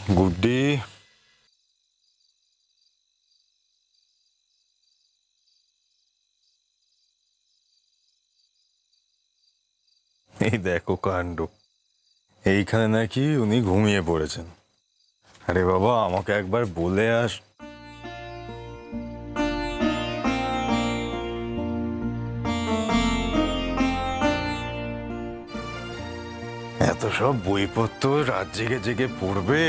গুড্ডি, এই দেখো কাণ্ড। এইখানে নাকি উনি ঘুমিয়ে পড়েছেন। আরে বাবা, আমাকে একবার বলে আস। এত সব বইপত্র রাত জেগে জেগে পড়বে,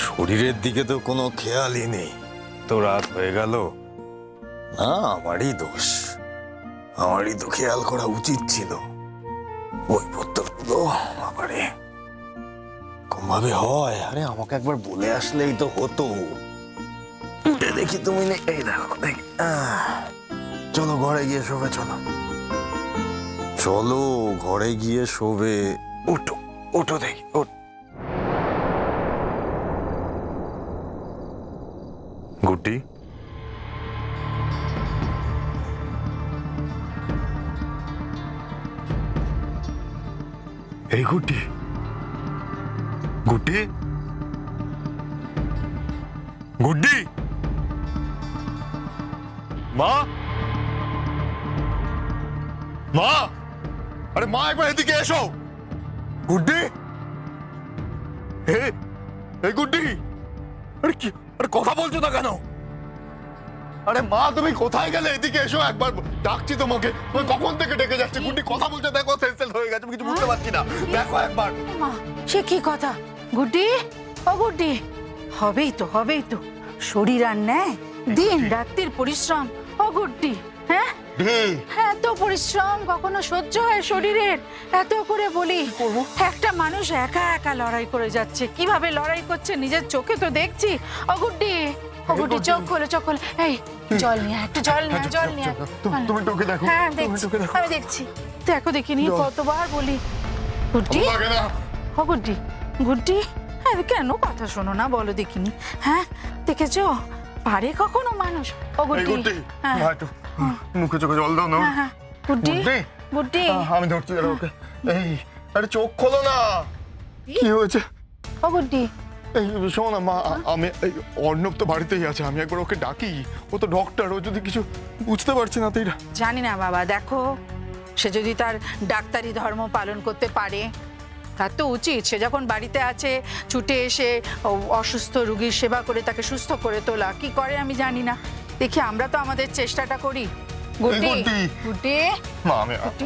শরীরের দিকে তো কোনো খেয়ালই নেই। তো রাত হয়ে গেল না, আমারই দোষ। আমারই তো খেয়াল করা উচিত ছিল। বইপত্রগুলো আবারে কম ভাবে হয়। আরে আমাকে একবার বলে আসলেই তো হতো। উঠে দেখি তুমি নেই। এই দেখো দেখি। চলো ঘরে গিয়ে শোবে। চলো চলো ঘরে গিয়ে শোবে। ওঠো ওঠো দেখি। ওঠ। গুড্ডি, এই গুড্ডি, গুড্ডি, গুড্ডি, মা, মা, আরে মা একবার এদিকে এসো। গুড্ডি, এই গুড্ডি, আরে কি, আরে কথা বলছো না কেন? আরে মা, তুমি কোথায় গেলে? এদিকে এসো একবার, ডাকছি তোমাকে। তুমি কখন থেকে ডেকে যাচ্ছে। গুড্ডি কথা বলছে, দেখো সেন্সেল হয়ে গেছে, আমি কিছু বুঝতে পারছি না। দেখো একবার। মা, সে কি কথা? গুড্ডি, ও গুড্ডি, হবেই তো শরীর আর নেয়, দিন রাত্রির পরিশ্রম। ও গুড্ডি, হ্যাঁ এত পরিশ্রম কখনো সহ্য হয় শরীরের? এত করে বলি, একটা মানুষ একা একা লড়াই করে যাচ্ছে, কিভাবে লড়াই করছে নিজের চোখে তো দেখছি। ও গুড্ডি, ও গুড্ডি, চোখ খোলো, চোখ খোলো। এই জল নিয়ে, একটু জল নিয়ে, জল নিয়ে। তুমি টোকে দেখো। হ্যাঁ দেখছি, আমি দেখছি। দেখো দেখিনি, কতবার বলি। গুড্ডি, ও গুড্ডি, গুড্ডি, আরে কেন কথা শোনো না বলো দেখিনি? হ্যাঁ দেখেছো, পারে কখনো মানুষ? ও গুড্ডি, হ্যাঁ একটু মুখে চোখে জল দাও না। হ্যাঁ গুড্ডি, গুড্ডি, আমি ধরছি ওকে। এই আরে চোখ খোলো না। কি হয়েছে? ও গুড্ডি, এই শোনো না মা, আমি অর্ণব তো বাড়িতেই আছে, আমি একবার ওকে ডাকি। ও তো ডক্টর, ও যদি কিছু বুঝতে পারছি না তাই। জানি না বাবা, দেখো সে যদি তার ডাক্তারি ধর্ম পালন করতে পারে, তার তো উচিত সে যখন বাড়িতে আছে ছুটে এসে অসুস্থ রোগীর সেবা করে তাকে সুস্থ করে তোলা। কি করে আমি জানি না, দেখি আমরা তো আমাদের চেষ্টাটা করি। গুড্ডি, গুড্ডি, মা,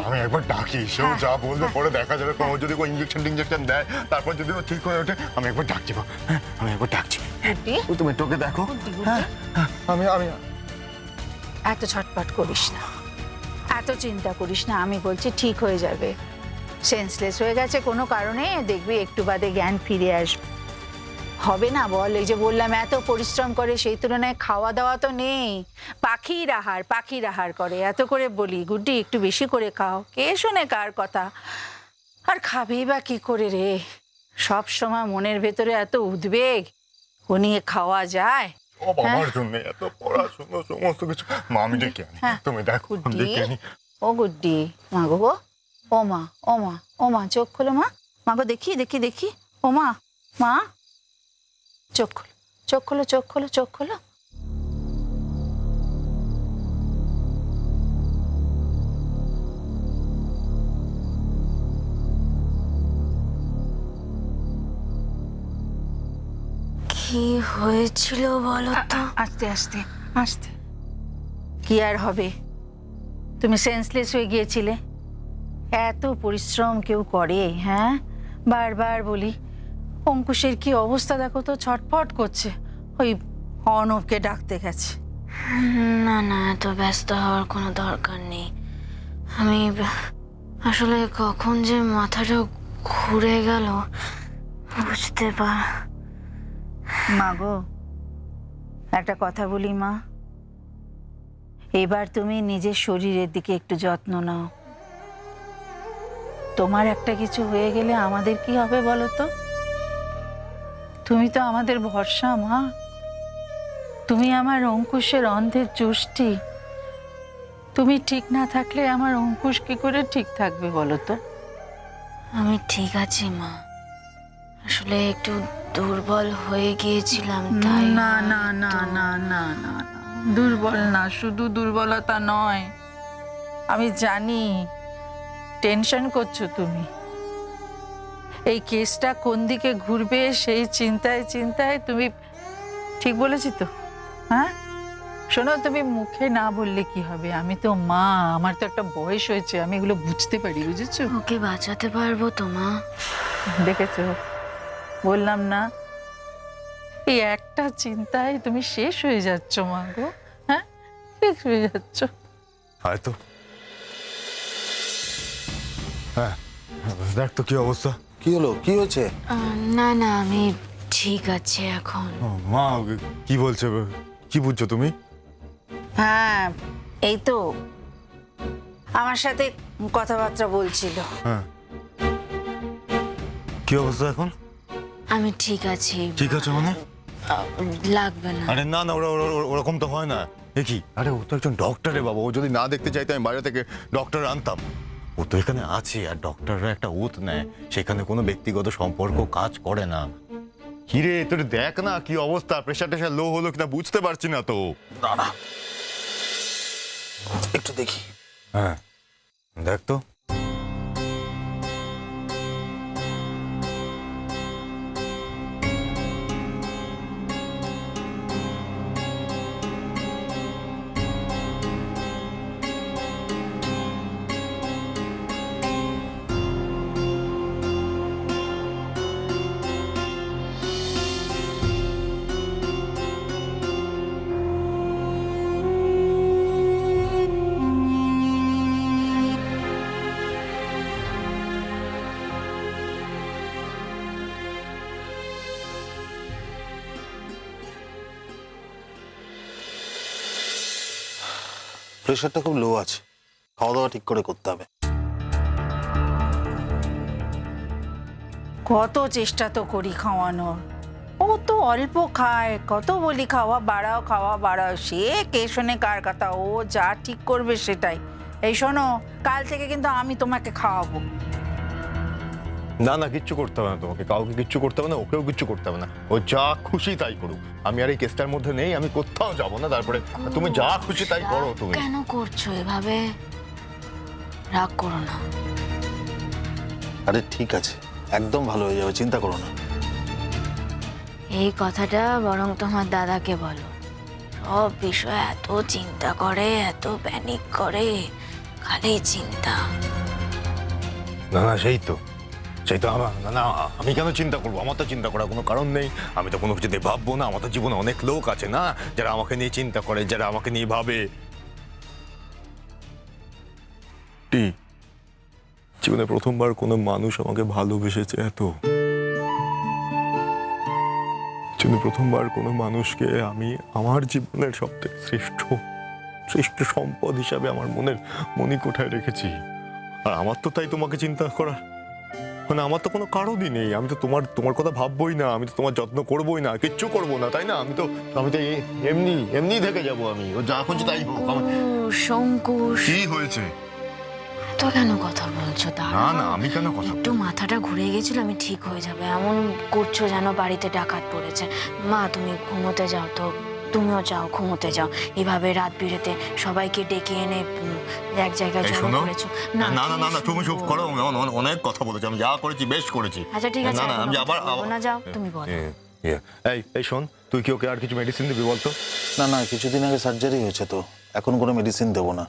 আমি একবার ডাকি। সেও যা বলবে পরে দেখা যাবে। ও যদি কোনো ইঞ্জেকশন দেয়, তারপর যদি ও ঠিক হয়ে ওঠে, আমি একবার ডাকছি। হ্যাঁ, আমি একবার ডাকছি। গুড্ডি, তুমি টোকে দেখো। হ্যাঁ, আমি এত ছটপট করিস না, এত চিন্তা করিস না। আমি বলছি ঠিক হয়ে যাবে। সেন্সলেস হয়ে গেছে কোনো কারণে, দেখবি একটু বাদে জ্ঞান ফিরে আসবে। হবে না বল? এই যে বললাম এত পরিশ্রম করে, সেই তুলনায় খাওয়া দাওয়া তো নেই। পাখির আহার করে। এত করে বলি গুড্ডি একটু বেশি করে খাও, কে শোনে কার কথা? আর খাবেই বা কি করে রে? সব সময় মনের ভেতরে এত উদ্বেগ, ও নিয়ে খাওয়া যায়? আমার জন্য এত পড়াশোনা সমস্ত কিছু। মা, আমি ডেকে আনি। তুমি দেখো, ডেকে আনি। ও গুড্ডি, মা গো, ও মা, ও মা, ও মা, চোখ খোলো মা। মা গো, দেখি দেখি দেখি। ও মা, মা, চোখ খোলো, চোখ খোলো, চোখ খোলো, চোখ খোলো। কি হয়েছিল বলো তো? আস্তে আস্তে আস্তে। কি আর হবে, তুমি সেন্সলেস হয়ে গিয়েছিলে। এত পরিশ্রম কেউ করে? হ্যাঁ, বারবার বলি। অঙ্কুশের কি অবস্থা দেখো তো, ছটফট করছে। ওই অর্ণবকে ডাকতে গেছে। না না, এত ব্যস্ত হওয়ার কোনো দরকার নেই। আমি আসলে কখন যে মাথাটা ঘুরে গেল বুঝতে মা গো, একটা কথা বলি মা, এবার তুমি নিজের শরীরের দিকে একটু যত্ন নাও। তোমার একটা কিছু হয়ে গেলে আমাদের কি হবে বলো তো? তুমি তো আমাদের ভরসা মা। তুমি আমার অঙ্কুশের অন্ধের যষ্টি। তুমি ঠিক না থাকলে আমার অঙ্কুশ কি করে ঠিক থাকবে বলো তো? আমি ঠিক আছি মা, আসলে একটু দুর্বল হয়ে গিয়েছিলাম তাই না না না না না না না, দুর্বল না, শুধু দুর্বলতা নয়, আমি জানি টেনশন করছো তুমি। এই কেসটা কোন দিকে ঘুরবে সেই চিন্তায় চিন্তায় তুমি, ঠিক বলেছি তো? হ্যাঁ শোনো, তুমি মুখে না বললে কি হবে, আমি তো মা, আমার তো একটা বয়স হয়েছে, আমি এগুলো বুঝতে পারি, বুঝেছো? ওকে বাঁচাতে পারবো তো মা? দেখেছো, বললাম না, এই একটা চিন্তায় তুমি শেষ হয়ে যাচ্ছ মা গো। হ্যাঁ, শেষ হয়ে যাচ্ছ। হয়তো হ্যাঁ, দেখ তো কি অবস্থা। কি হলো, কি হয়েছে? না না, আমি ঠিক আছে এখন। ও, মা কি বলছে, কি বুঝছো তুমি? হ্যাঁ, এই তো আমার সাথে কথাবার্তা বলছিল। হ্যাঁ, কি অবস্থা এখন? আমি ঠিক আছি। ঠিক আছে মানে? লাগবে না। আরে না না, ওরকম তো হয় না। কি, আরে ও তো একজন ডক্টর রে বাবা, ও যদি না দেখতে চাইতো আমি বাইরে থেকে ডক্টর আনতাম। ও তো এখানে আছে, আর ডক্টররা একটা ওত নেয়, সেখানে কোনো ব্যক্তিগত সম্পর্ক কাজ করে না। কিরে তোর দেখ না কি অবস্থা, প্রেশার টেশার লো হলো কিনা বুঝতে পারছি না তো। না না, একটু দেখি। হ্যাঁ দেখ তো। প্রেশারটা খুব লো আছে, খাওয়া দাওয়া ঠিক করে করতে হবে। কত চেষ্টা তো করি খাওয়ানোর, ও তো অল্প খায়, কত বলি খাওয়া বাড়াও খাওয়া বাড়াও, সে কে শোনে কার কথা, ও যা ঠিক করবে সেটাই। এই শোনো, কাল থেকে কিন্তু আমি তোমাকে খাওয়াবো। না না, কিচ্ছু করতে হবে না তোমাকে, কাউকে কিচ্ছু করতে হবে না, ওকেও কিচ্ছু করতে হবে না, ও যা খুশি তাই করুক। আমি আর এই কেসটার মধ্যে নেই, আমি কোথাও যাবো না। তারপরে তুমি যা খুশি তাই করো। তুমি কেন করছো এভাবে? রাগ করো না। আরে ঠিক আছে, একদম ভালো হয়ে যাবে, চিন্তা করো না। এই কথাটা বরং তোমার দাদাকে বলো। সব বিষয়ে এত চিন্তা করে, এত প্যানিক করে, খালি চিন্তা। না না, সেই তো আমার, না না, আমি কেন চিন্তা করবো? আমার তো চিন্তা করার কোনো কারণ নেই, আমি তো কোনো কিছুতে ভাববো না। আমার তো জীবনে অনেক লোক আছে না, যারা আমাকে নিয়ে চিন্তা করে, যারা আমাকে নিয়ে ভাবে। জীবনে প্রথমবার কোনো মানুষ আমাকে ভালোবেসেছে এত, জীবনে প্রথমবার কোনো মানুষকে আমি আমার জীবনের সবথেকে শ্রেষ্ঠ সম্পদ হিসাবে আমার মনের মণিকোঠায় রেখেছি। আর আমার তো তাই তোমাকে চিন্তা করার মানে আমার তো কোনো কারণই নেই। আমি তো তোমার কথা ভাববোই না, আমি তো তোমার যত্ন করবোই না, কিচ্ছু করবো না, তাই না? আমি তো এমনি থেকে যাবো। আমি ও যা করছি তাই হোক। শঙ্কুশ, কি হয়েছে? তো কেন কথা বলছো? না না, আমি কেন কথা একটু মাথাটা ঘুরে গেছিল, আমি ঠিক হয়ে যাবে। এমন করছো যেন বাড়িতে ডাকাত পড়েছে। মা তুমি ঘুমোতে যাও তো, তুমিও যাও ঘুমোতে যাও। এভাবে রাত বিরেতে সবাইকে ডেকে এনে এক জায়গায় জড়ো করেছো। না না না না, তুমি চুপ করো, অনেক কথা বলেছি, আমি যা করেছি বেশ করেছি। আচ্ছা ঠিক আছে, না না, আমি আবার না যাও, তুমি বলো। এই শোন, তুই কি ওকে আর কিছু মেডিসিন দিবি বলতো? না না, কিছুদিন আগে সার্জারি হয়েছে তো, এখন কোনো মেডিসিন দেবো না,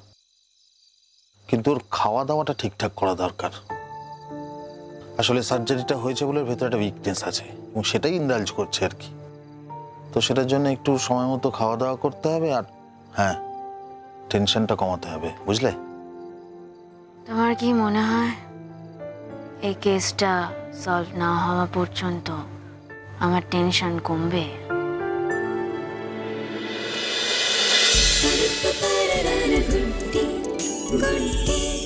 কিন্তু ওর খাওয়া দাওয়াটা ঠিকঠাক করা দরকার। আসলে সার্জারিটা হয়েছে বলে ভেতরে একটা উইকনেস আছে, এবং সেটাই ইনডালজ করছে আর কি। তো সেটার জন্য একটু সময় মতো খাওয়া দাওয়া করতে হবে, আর হ্যাঁ, টেনশনটা কমাতে হবে, বুঝলে? তোমার কি মনে হয় এই কেসটা সলভ না হওয়া পর্যন্ত আমার টেনশন কমবে? Good day.